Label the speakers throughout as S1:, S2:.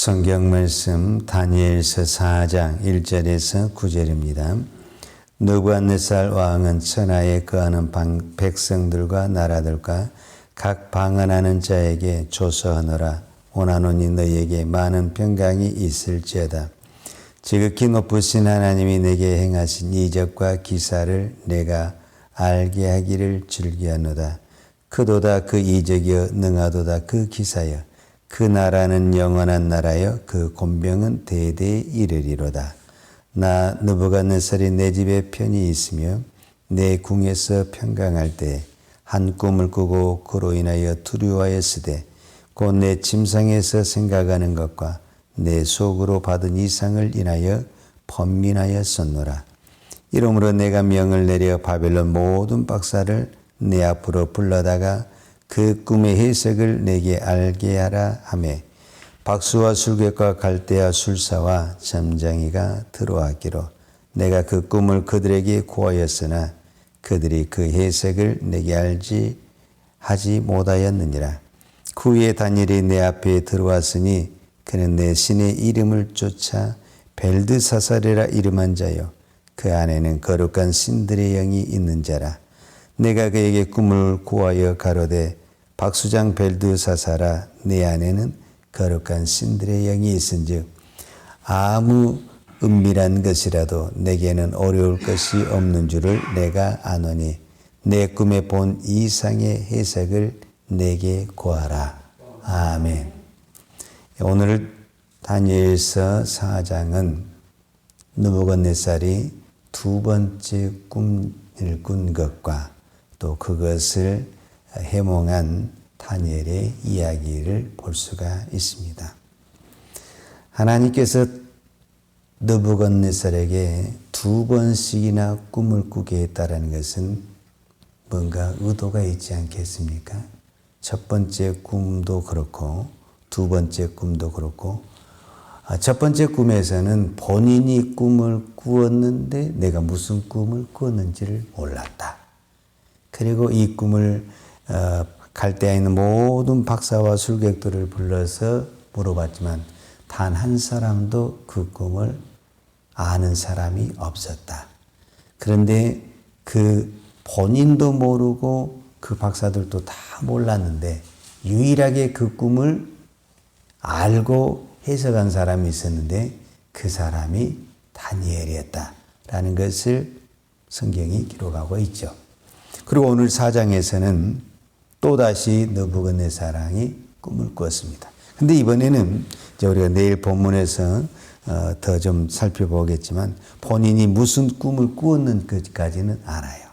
S1: 성경 말씀 다니엘서 4장 1절에서 9절입니다. 느부갓네살 왕은 천하에 거하는 백성들과 나라들과 각 방언하는 자에게 조서하노라. 오나노니 너희에게 많은 평강이 있을지어다. 지극히 높으신 하나님이 내게 행하신 이적과 기사를 내가 알게 하기를 즐기하노다. 크도다 그 이적이여 능하도다 그 기사여. 그 나라는 영원한 나라여 그 권병은 대대에 이르리로다. 나 느부갓네살이 내 집에 편히 있으며 내 궁에서 평강할 때 한 꿈을 꾸고 그로 인하여 두려워하였으되 곧 내 침상에서 생각하는 것과 내 속으로 받은 이상을 인하여 번민하였었노라. 이러므로 내가 명을 내려 바벨론 모든 박사를 내 앞으로 불러다가 그 꿈의 해석을 내게 알게 하라 하매 박수와 술객과 갈대아 술사와 점장이가 들어왔기로 내가 그 꿈을 그들에게 고하였으나 그들이 그 해석을 내게 알지 하지 못하였느니라. 그 후에 다니엘이 내 앞에 들어왔으니 그는 내 신의 이름을 쫓아 벨드사살이라 이름한 자요 그 안에는 거룩한 신들의 영이 있는 자라. 내가 그에게 꿈을 고하여 가로되 박수장 벨드사살아 내 안에는 거룩한 신들의 영이 있은즉 아무 은밀한 것이라도 내게는 어려울 것이 없는 줄을 내가 아노니 내 꿈에 본 이상의 해석을 내게 고하라. 아멘. 오늘 다니엘서 4장은 느부갓네살이 두 번째 꿈을 꾼 것과 또 그것을 해몽한 다니엘의 이야기를 볼 수가 있습니다. 하나님께서 느부갓네살에게 두 번씩이나 꿈을 꾸게 했다는 것은 뭔가 의도가 있지 않겠습니까? 첫 번째 꿈도 그렇고 두 번째 꿈도 그렇고 첫 번째 꿈에서는 본인이 꿈을 꾸었는데 내가 무슨 꿈을 꾸었는지를 몰랐다. 그리고 이 꿈을 갈대아에 있는 모든 박사와 술객들을 불러서 물어봤지만 단 한 사람도 그 꿈을 아는 사람이 없었다. 그런데 그 본인도 모르고 그 박사들도 다 몰랐는데 유일하게 그 꿈을 알고 해석한 사람이 있었는데 그 사람이 다니엘이었다라는 것을 성경이 기록하고 있죠. 그리고 오늘 4장에서는 또다시 느부갓네살 왕이 꿈을 꾸었습니다. 근데 이번에는 이제 우리가 내일 본문에서 더 좀 살펴보겠지만 본인이 무슨 꿈을 꾸었는지까지는 알아요.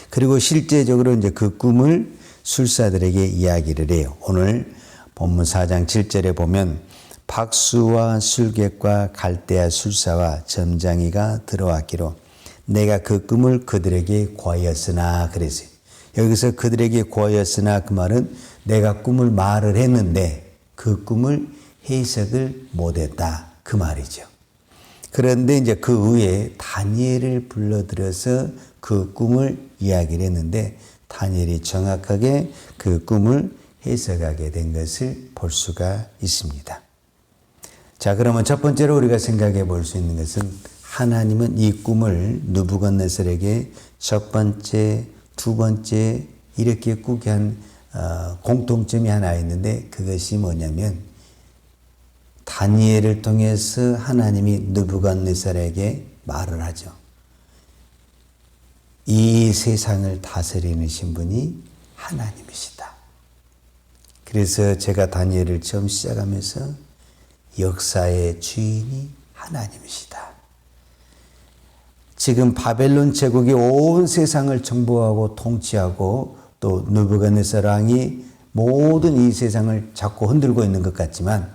S1: 그리고 실제적으로 이제 그 꿈을 술사들에게 이야기를 해요. 오늘 본문 4장 7절에 보면 박수와 술객과 갈대아 술사와 점장이가 들어왔기로 내가 그 꿈을 그들에게 고하였으나 그랬어요. 여기서 그들에게 고하였으나 그 말은 내가 꿈을 말을 했는데 그 꿈을 해석을 못했다 그 말이죠. 그런데 이제 그 후에 다니엘을 불러들여서 그 꿈을 이야기를 했는데 다니엘이 정확하게 그 꿈을 해석하게 된 것을 볼 수가 있습니다. 자, 그러면 첫 번째로 우리가 생각해 볼 수 있는 것은 하나님은 이 꿈을 느부갓네살에게 첫 번째, 두 번째 이렇게 꾸게 한 공통점이 하나 있는데 그것이 뭐냐면 다니엘을 통해서 하나님이 느부갓네살에게 말을 하죠. 이 세상을 다스리는 신분이 하나님이시다. 그래서 제가 다니엘을 처음 시작하면서 역사의 주인이 하나님이시다. 지금 바벨론 제국이 온 세상을 정복하고 통치하고 또 느부갓네살 왕이 모든 이 세상을 잡고 흔들고 있는 것 같지만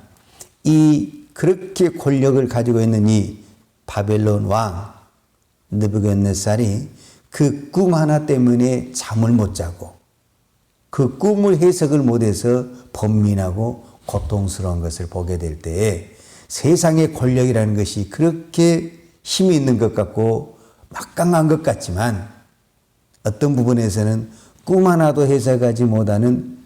S1: 이 그렇게 권력을 가지고 있는 이 바벨론 왕 느부갓네살이 그 꿈 하나 때문에 잠을 못 자고 그 꿈을 해석을 못해서 번민하고 고통스러운 것을 보게 될 때에 세상의 권력이라는 것이 그렇게 힘이 있는 것 같고 막강한 것 같지만 어떤 부분에서는 꿈 하나도 해석하지 못하는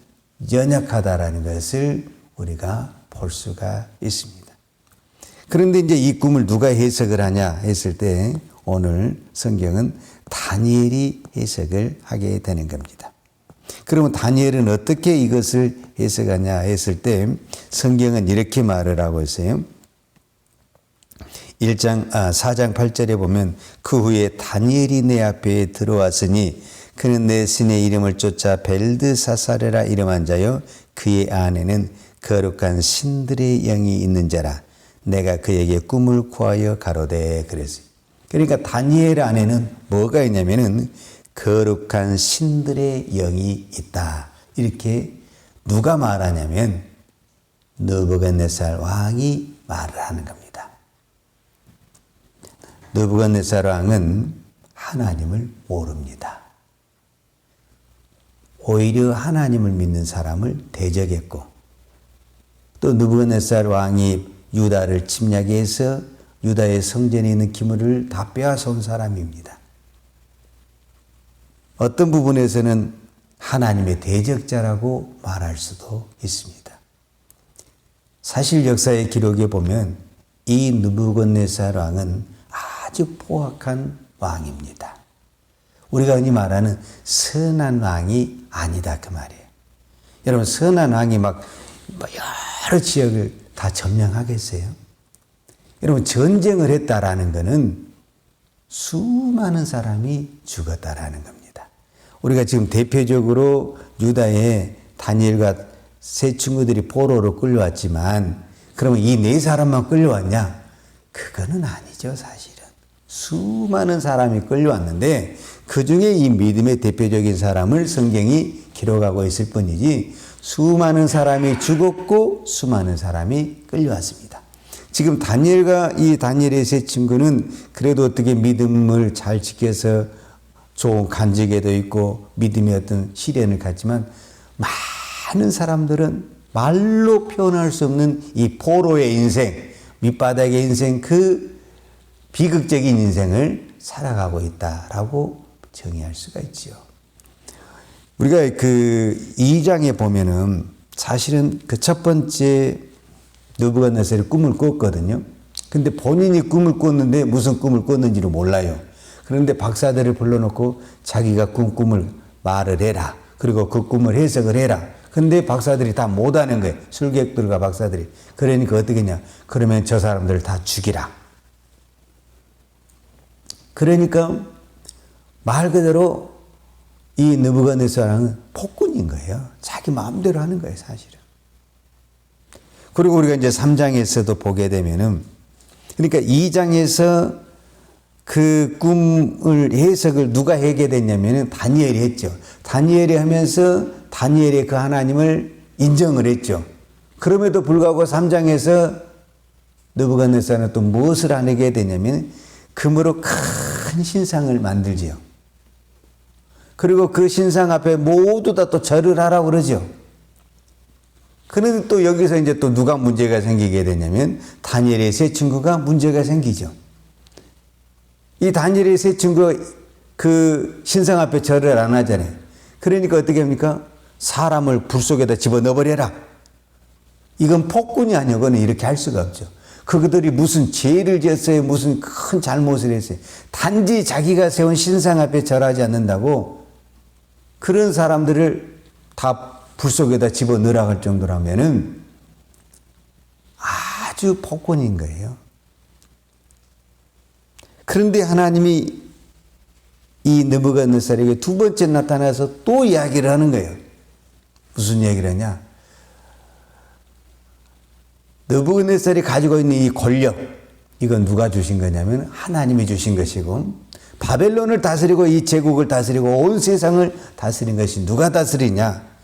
S1: 연약하다라는 것을 우리가 볼 수가 있습니다. 그런데 이제 이 꿈을 누가 해석을 하냐 했을 때 오늘 성경은 다니엘이 해석을 하게 되는 겁니다. 그러면 다니엘은 어떻게 이것을 해석하냐 했을 때 성경은 이렇게 말을 하고 있어요. 4장 8절에 보면 그 후에 다니엘이 내 앞에 들어왔으니 그는 내 신의 이름을 쫓아 벨드사사레라 이름한 자요 그의 안에는 거룩한 신들의 영이 있는 자라 내가 그에게 꿈을 구하여 가로되 그랬어요. 그러니까 다니엘 안에는 뭐가 있냐면은 거룩한 신들의 영이 있다. 이렇게 누가 말하냐면 느부갓네살 왕이 말을 하는 겁니다. 느부갓네살 왕은 하나님을 모릅니다. 오히려 하나님을 믿는 사람을 대적했고 또 느부갓네살 왕이 유다를 침략해서 유다의 성전에 있는 기물을 다 빼앗아온 사람입니다. 어떤 부분에서는 하나님의 대적자라고 말할 수도 있습니다. 사실 역사의 기록에 보면 이 느부갓네살 왕은 아주 포악한 왕입니다. 우리가 흔히 말하는 선한 왕이 아니다 그 말이에요. 여러분 선한 왕이 막 여러 지역을 다 점령하겠어요? 여러분 전쟁을 했다라는 것은 수많은 사람이 죽었다라는 겁니다. 우리가 지금 대표적으로 유다에 다니엘과 세 친구들이 포로로 끌려왔지만 그러면 이 네 사람만 끌려왔냐? 그거는 아니죠 사실은. 수많은 사람이 끌려왔는데 그중에 이 믿음의 대표적인 사람을 성경이 기록하고 있을 뿐이지 수많은 사람이 죽었고 수많은 사람이 끌려왔습니다. 지금 다니엘과 이 다니엘의 세 친구는 그래도 어떻게 믿음을 잘 지켜서 좋은 간직에도 있고 믿음의 어떤 시련을 갖지만 많은 사람들은 말로 표현할 수 없는 이 포로의 인생, 밑바닥의 인생, 그 비극적인 인생을 살아가고 있다라고 정의할 수가 있지요. 우리가 그 2장에 보면은 사실은 그 첫 번째 느부갓네살이 꿈을 꿨거든요. 근데 본인이 꿈을 꿨는데 무슨 꿈을 꿨는지를 몰라요. 그런데 박사들을 불러놓고 자기가 꾼 꿈을 말을 해라. 그리고 그 꿈을 해석을 해라. 근데 박사들이 다 못하는 거예요. 술객들과 박사들이. 그러니까 어떻게 했냐. 그러면 저 사람들을 다 죽이라. 그러니까 말 그대로 이 느부갓네살은 폭군인 거예요. 자기 마음대로 하는 거예요, 사실은. 그리고 우리가 이제 3장에서도 보게 되면은, 그러니까 2장에서 그 꿈을 해석을 누가 하게 됐냐면은 다니엘이 했죠. 다니엘이 하면서 다니엘의 그 하나님을 인정을 했죠. 그럼에도 불구하고 3장에서 느부갓네살은 또 무엇을 하게 되냐면 금으로 큰 신상을 만들지요. 그리고 그 신상 앞에 모두 다 또 절을 하라고 그러죠. 그런데 또 여기서 이제 또 누가 문제가 생기게 되냐면 다니엘의 세 친구가 문제가 생기죠. 이 다니엘의 세 친구가 그 신상 앞에 절을 안 하잖아요. 그러니까 어떻게 합니까? 사람을 불 속에다 집어넣어버려라. 이건 폭군이 아니고는 이렇게 할 수가 없죠. 그들이 무슨 죄를 지었어요? 무슨 큰 잘못을 했어요? 단지 자기가 세운 신상 앞에 절하지 않는다고 그런 사람들을 다 불 속에다 집어넣으라 할 정도라면은 아주 폭군인 거예요. 그런데 하나님이 이 느부갓네살에게 두 번째 나타나서 또 이야기를 하는 거예요. 무슨 얘기를 하냐? 느부갓네살이 가지고 있는 이 권력, 이건 누가 주신 거냐면 하나님이 주신 것이고, 바벨론을 다스리고 이 제국을 다스리고 온 세상을 다스린 것이 누가 다스리냐?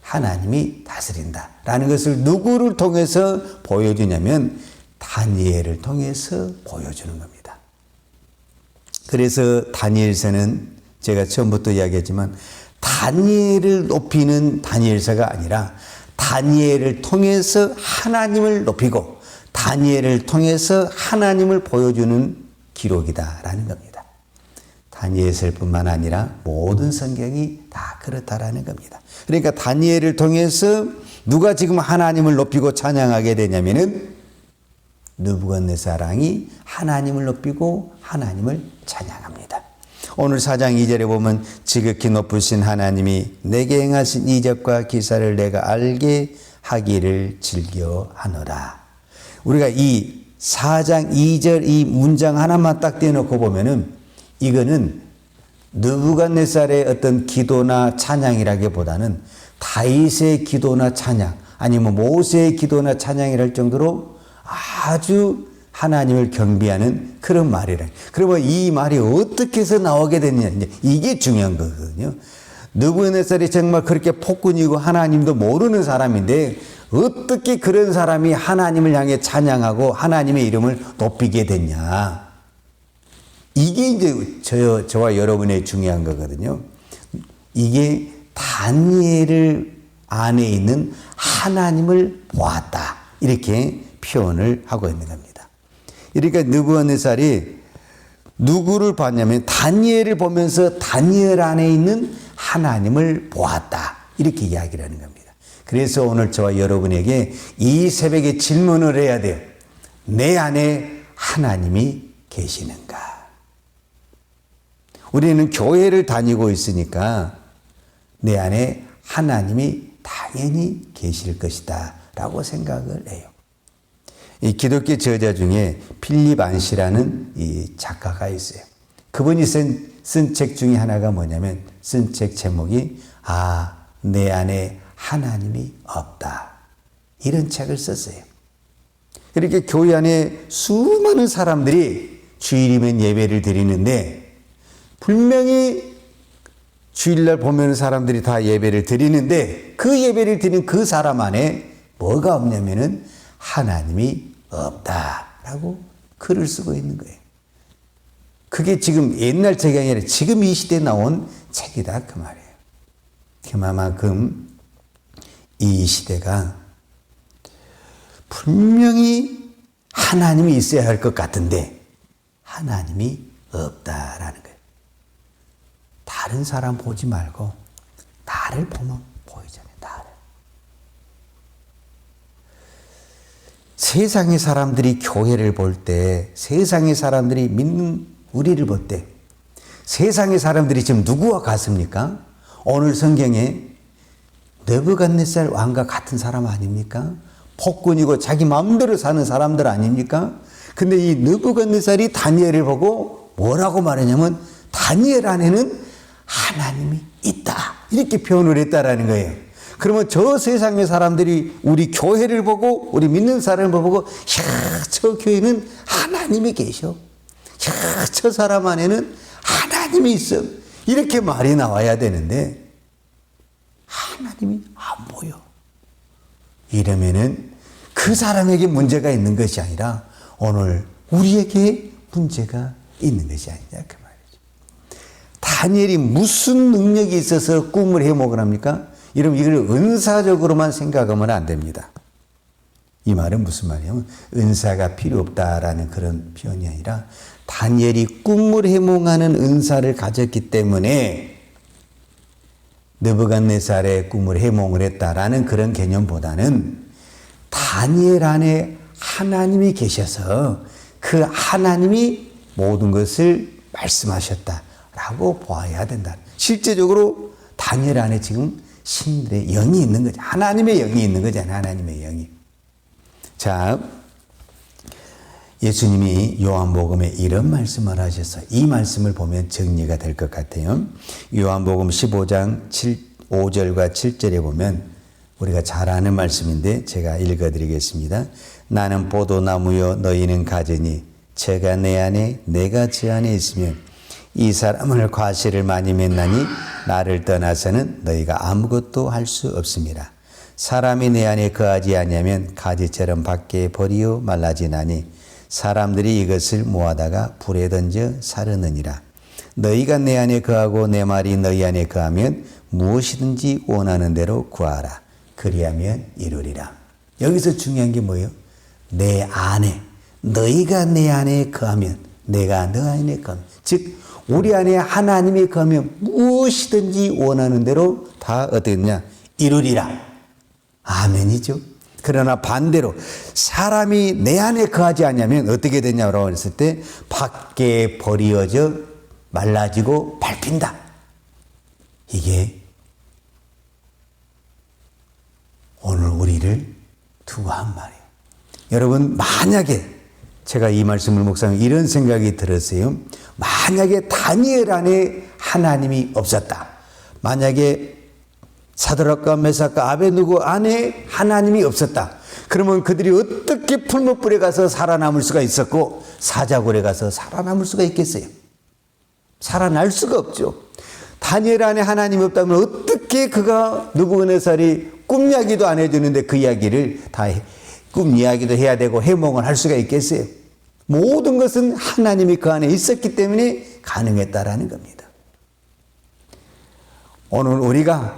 S1: 하나님이 다스린다라는 것을 누구를 통해서 보여주냐면 다니엘을 통해서 보여주는 겁니다. 그래서 다니엘서는 제가 처음부터 이야기했지만 다니엘을 높이는 다니엘서가 아니라 다니엘을 통해서 하나님을 높이고 다니엘을 통해서 하나님을 보여주는 기록이다라는 겁니다. 다니엘서뿐만 아니라 모든 성경이 다 그렇다라는 겁니다. 그러니까 다니엘을 통해서 누가 지금 하나님을 높이고 찬양하게 되냐면은 느부갓네살 왕이 하나님을 높이고 하나님을 찬양합니다. 오늘 4장 2절에 보면 지극히 높으신 하나님이 내게 행하신 이적과 기사를 내가 알게 하기를 즐겨하노라. 우리가 이 4장 2절 이 문장 하나만 딱 떼놓고 보면은 이거는 느부갓네살의 어떤 기도나 찬양이라기보다는 다윗의 기도나 찬양 아니면 모세의 기도나 찬양이랄 정도로 아주 하나님을 경배하는 그런 말이라. 그러면 이 말이 어떻게 해서 나오게 됐냐. 이게 중요한 거거든요. 느부갓네살이 정말 그렇게 폭군이고 하나님도 모르는 사람인데 어떻게 그런 사람이 하나님을 향해 찬양하고 하나님의 이름을 높이게 됐냐. 이게 이제 저와 여러분의 중요한 거거든요. 이게 다니엘을 안에 있는 하나님을 보았다. 이렇게 표현을 하고 있는 겁니다. 그러니까 느부갓네살이 누구를 봤냐면 다니엘을 보면서 다니엘 안에 있는 하나님을 보았다. 이렇게 이야기를 하는 겁니다. 그래서 오늘 저와 여러분에게 이 새벽에 질문을 해야 돼요. 내 안에 하나님이 계시는가? 우리는 교회를 다니고 있으니까 내 안에 하나님이 당연히 계실 것이다 라고 생각을 해요. 이 기독교 저자 중에 필립 안시라는 이 작가가 있어요. 그분이 쓴 책 중에 하나가 뭐냐면 쓴 책 제목이 내 안에 하나님이 없다. 이런 책을 썼어요. 이렇게 교회 안에 수많은 사람들이 주일이면 예배를 드리는데 분명히 주일날 보면 사람들이 다 예배를 드리는데 그 예배를 드리는 그 사람 안에 뭐가 없냐면은 하나님이 없다라고 글을 쓰고 있는 거예요. 그게 지금 옛날 책이 아니라 지금 이 시대에 나온 책이다 그 말이에요. 그만큼 이 시대가 분명히 하나님이 있어야 할 것 같은데 하나님이 없다라는 거예요. 다른 사람 보지 말고 나를 보면 보이잖아요. 나를. 세상의 사람들이 교회를 볼 때, 세상의 사람들이 믿는 우리를 볼 때, 세상의 사람들이 지금 누구와 같습니까? 오늘 성경에 느부갓네살 왕과 같은 사람 아닙니까? 폭군이고 자기 마음대로 사는 사람들 아닙니까? 근데 이 느부갓네살이 다니엘을 보고 뭐라고 말하냐면 다니엘 안에는 하나님이 있다. 이렇게 표현을 했다라는 거예요. 그러면 저 세상의 사람들이 우리 교회를 보고 우리 믿는 사람을 보고 야, 저 교회는 하나님이 계셔. 야, 저 사람 안에는 하나님이 있어. 이렇게 말이 나와야 되는데 하나님이 안 보여. 이러면은 그 사람에게 문제가 있는 것이 아니라 오늘 우리에게 문제가 있는 것이 아니냐 그 말이죠. 다니엘이 무슨 능력이 있어서 꿈을 해몽을 합니까? 여러분 이걸 은사적으로만 생각하면 안 됩니다. 이 말은 무슨 말이냐면 은사가 필요 없다라는 그런 표현이 아니라 다니엘이 꿈을 해몽하는 은사를 가졌기 때문에 느부갓네살의 꿈을 해몽을 했다라는 그런 개념보다는 다니엘 안에 하나님이 계셔서 그 하나님이 모든 것을 말씀하셨다라고 보아야 된다. 실제적으로 다니엘 안에 지금 신들의 영이 있는 거죠. 하나님의 영이 있는 거잖아요. 하나님의 영이. 자, 예수님이 요한복음에 이런 말씀을 하셔서 이 말씀을 보면 정리가 될 것 같아요. 요한복음 15장 5절과 7절에 보면 우리가 잘 아는 말씀인데 제가 읽어드리겠습니다. 나는 포도나무요 너희는 가지니 제가 내 안에 내가 제 안에 있으면 이 사람을 과실을 많이 맺나니 나를 떠나서는 너희가 아무것도 할 수 없습니다. 사람이 내 안에 거하지 아니하면 가지처럼 밖에 버리어 말라지나니 사람들이 이것을 모아다가 불에 던져 사르느니라. 너희가 내 안에 거하고 내 말이 너희 안에 거하면 무엇이든지 원하는 대로 구하라. 그리하면 이루리라. 여기서 중요한 게 뭐예요? 내 안에, 너희가 내 안에 거하면, 내가 너 안에 거하면, 즉 우리 안에 하나님이 거하면 무엇이든지 원하는 대로 다 어떻게 했냐? 이루리라. 아멘이죠. 그러나 반대로 사람이 내 안에 거하지 않으면 어떻게 되냐고 했을 때 밖에 버리어져 말라지고 밟힌다. 이게 오늘 우리를 두고 한 말이에요. 여러분, 만약에 제가 이 말씀을 묵상하면 이런 생각이 들었어요. 만약에 다니엘 안에 하나님이 없었다. 만약에 사드락과 메삭과 아베느고 안에 하나님이 없었다. 그러면 그들이 어떻게 풀무불에 가서 살아남을 수가 있었고 사자굴에 가서 살아남을 수가 있겠어요? 살아날 수가 없죠. 다니엘 안에 하나님이 없다면 어떻게 그가 느부갓네살이 꿈 이야기도 안 해주는데 그 이야기를 다 꿈 이야기도 해야 되고 해몽을 할 수가 있겠어요? 모든 것은 하나님이 그 안에 있었기 때문에 가능했다라는 겁니다. 오늘 우리가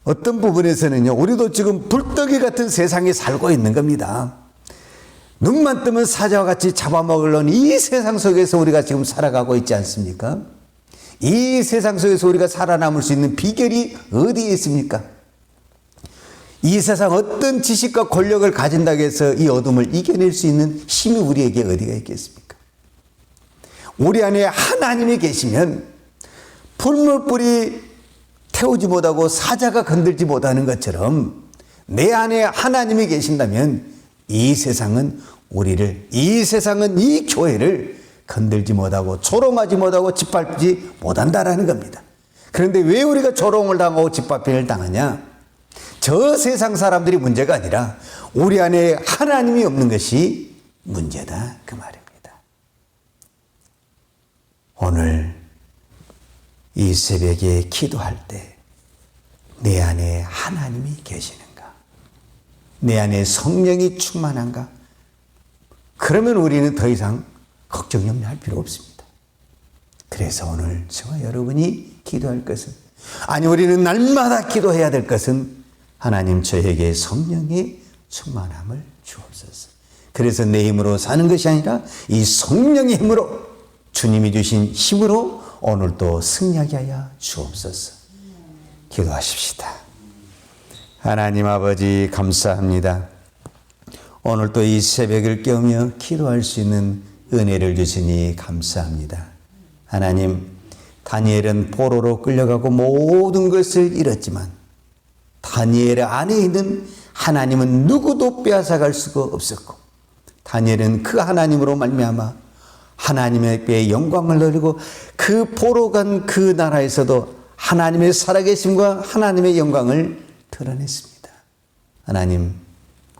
S1: 어떤 부분에서는요, 우리도 지금 불떡이 같은 세상에 살고 있는 겁니다. 눈만 뜨면 사자와 같이 잡아먹으려는 이 세상 속에서 우리가 지금 살아가고 있지 않습니까? 이 세상 속에서 우리가 살아남을 수 있는 비결이 어디에 있습니까? 이 세상 어떤 지식과 권력을 가진다고 해서 이 어둠을 이겨낼 수 있는 힘이 우리에게 어디가 있겠습니까? 우리 안에 하나님이 계시면 풀무불이 태우지 못하고 사자가 건들지 못하는 것처럼 내 안에 하나님이 계신다면 이 세상은 이 교회를 건들지 못하고 조롱하지 못하고 짓밟지 못한다라는 겁니다. 그런데 왜 우리가 조롱을 당하고 짓밟힘을 당하냐? 저 세상 사람들이 문제가 아니라 우리 안에 하나님이 없는 것이 문제다, 그 말입니다. 오늘 이 새벽에 기도할 때 내 안에 하나님이 계시는가? 내 안에 성령이 충만한가? 그러면 우리는 더 이상 걱정 염려할 필요 없습니다. 그래서 오늘 저와 여러분이 기도할 것은, 아니 우리는 날마다 기도해야 될 것은 하나님 저에게 성령의 충만함을 주옵소서. 그래서 내 힘으로 사는 것이 아니라 이 성령의 힘으로, 주님이 주신 힘으로 오늘도 승리하게 하여 주옵소서. 기도하십시다. 하나님 아버지, 감사합니다. 오늘 또 이 새벽을 깨우며 기도할 수 있는 은혜를 주시니 감사합니다. 하나님, 다니엘은 포로로 끌려가고 모든 것을 잃었지만 다니엘 안에 있는 하나님은 누구도 빼앗아갈 수가 없었고, 다니엘은 그 하나님으로 말미암아 하나님의 영광을 누리고 그 포로 간 그 나라에서도 하나님의 살아계심과 하나님의 영광을 드러냈습니다. 하나님,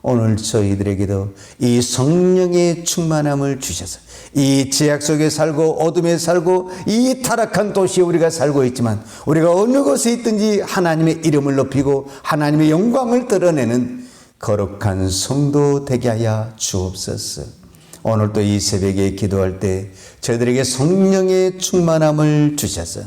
S1: 오늘 저희들에게도 이 성령의 충만함을 주셔서 이 제약 속에 살고 어둠에 살고 이 타락한 도시에 우리가 살고 있지만 우리가 어느 곳에 있든지 하나님의 이름을 높이고 하나님의 영광을 드러내는 거룩한 성도 되게 하여 주옵소서. 오늘 또 이 새벽에 기도할 때 저희들에게 성령의 충만함을 주셔서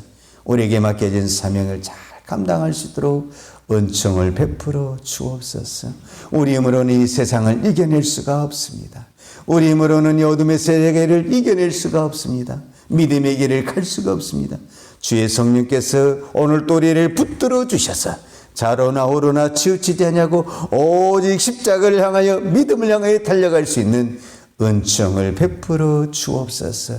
S1: 우리에게 맡겨진 사명을 잘 감당할 수 있도록 은총을 베풀어 주옵소서. 우리 힘으로는 이 세상을 이겨낼 수가 없습니다. 우리 힘으로는 이 어둠의 세계를 이겨낼 수가 없습니다. 믿음의 길을 갈 수가 없습니다. 주의 성령께서 오늘 또 우리를 붙들어 주셔서 좌로나 우로나 치우치지 않냐고 오직 십자가를 향하여 믿음을 향하여 달려갈 수 있는 은총을 베풀어 주옵소서.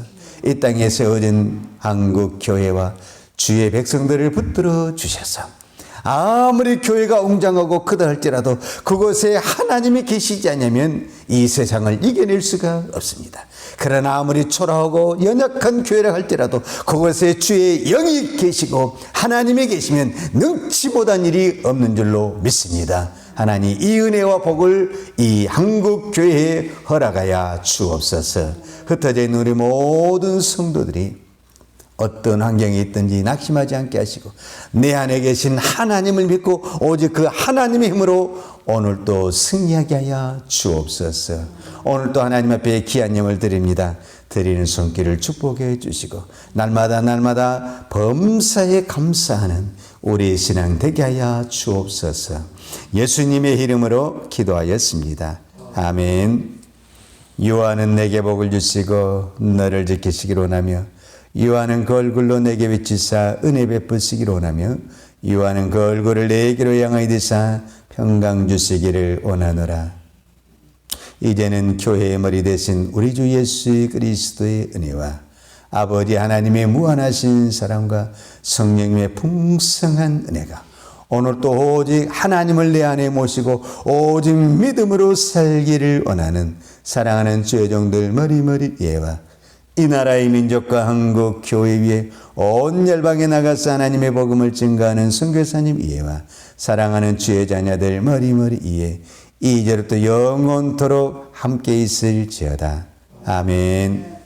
S1: 이 땅에 세워진 한국 교회와 주의 백성들을 붙들어 주셔서 아무리 교회가 웅장하고 크다 할지라도 그곳에 하나님이 계시지 않으면 이 세상을 이겨낼 수가 없습니다. 그러나 아무리 초라하고 연약한 교회라 할지라도 그곳에 주의 영이 계시고 하나님이 계시면 능치 못한 일이 없는 줄로 믿습니다. 하나님, 이 은혜와 복을 이 한국 교회에 허락하여 주옵소서. 흩어져 있는 우리 모든 성도들이 어떤 환경에 있든지 낙심하지 않게 하시고 내 안에 계신 하나님을 믿고 오직 그 하나님의 힘으로 오늘도 승리하게 하여 주옵소서. 오늘도 하나님 앞에 귀한 예물 드립니다. 드리는 손길을 축복해 주시고 날마다 범사에 감사하는 우리의 신앙 되게 하여 주옵소서. 예수님의 이름으로 기도하였습니다. 아멘. 여호와는 내게 복을 주시고 너를 지키시기를 원하며 여호와는 그 얼굴로 내게 비치사 은혜 베푸시기를 원하며 여호와는 그 얼굴을 내게로 향하여 드사 평강 주시기를 원하노라. 이제는 교회의 머리 대신 우리 주 예수 그리스도의 은혜와 아버지 하나님의 무한하신 사랑과 성령님의 풍성한 은혜가 오늘 또 오직 하나님을 내 안에 모시고 오직 믿음으로 살기를 원하는 사랑하는 주의 종들 머리머리 예와 이 나라의 민족과 한국 교회 위에 온 열방에 나가서 하나님의 복음을 증거하는 선교사님 이해와 사랑하는 주의 자녀들 머리머리 이해 이제부터 영원토록 함께 있을지어다. 아멘.